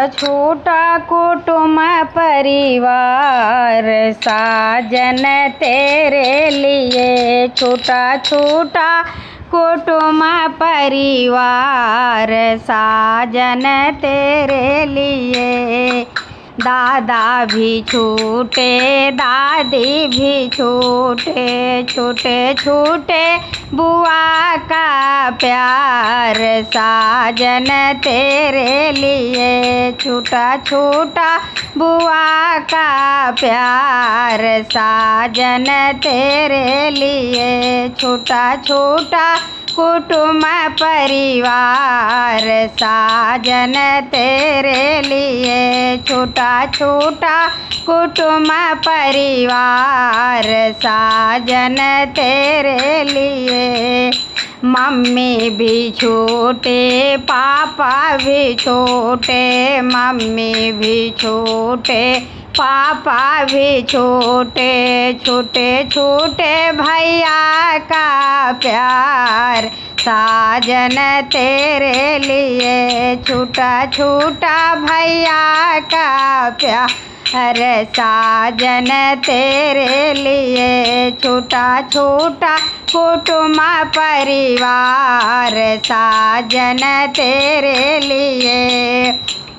छोटा कुटुंब परिवार साजन तेरे लिए। छोटा छोटा कुटुंब परिवार साजन तेरे लिए। दादा भी छूटे दादी भी छूटे, छोटे छोटे बुआ का प्यार साजन तेरे लिए। छोटा छोटा बुआ का प्यार साजन तेरे लिए। छोटा छोटा कुटुंब परिवार साजन तेरे लिए। छोटा छोटा कुटुंब परिवार साजन तेरे लिए। मम्मी भी छोटे पापा भी छोटे, मम्मी भी छोटे पापा भी छोटे, छोटे छोटे भैया का प्यार साजन तेरे लिए। छोटा छोटा भैया का प्यार साजन तेरे लिए। छोटा छोटा कुटुंब परिवार साजन तेरे लिए।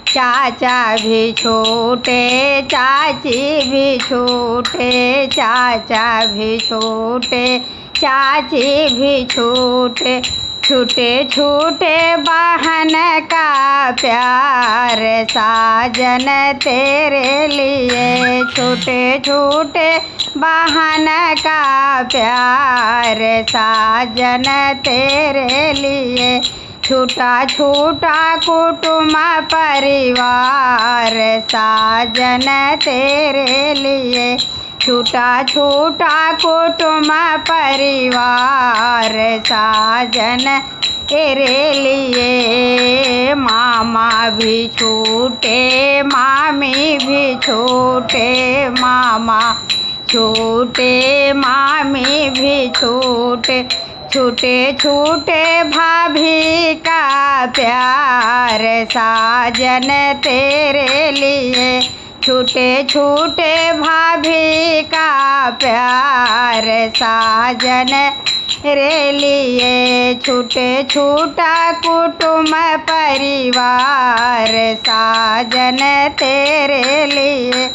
चाचा भी छोटे चाची भी छोटे, चाचा भी छोटे चाची भी छोटे, छोटे छोटे बहन का प्यार साजन तेरे लिए। छोटे छोटे बहन का प्यार साजन तेरे लिए। छोटा छोटा कुटुंब परिवार साजन तेरे लिए। छोटा छोटा कुटुंब परिवार साजन तेरे लिए। मामा भी छोटे मामी भी छोटे, मामा छोटे मामी भी छोटे, छोटे छोटे भाभी का प्यार साजन तेरे लिए। छोटे छोटे भाभी का प्यार साजन तेरे लिए। छोटे छोटा कुटुंब परिवार साजन तेरे लिए।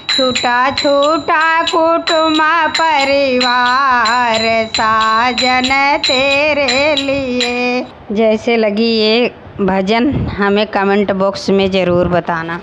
छोटा छोटा कुटुंब परिवार साजन तेरे लिए। जैसे लगी ये भजन हमें कमेंट बॉक्स में ज़रूर बताना।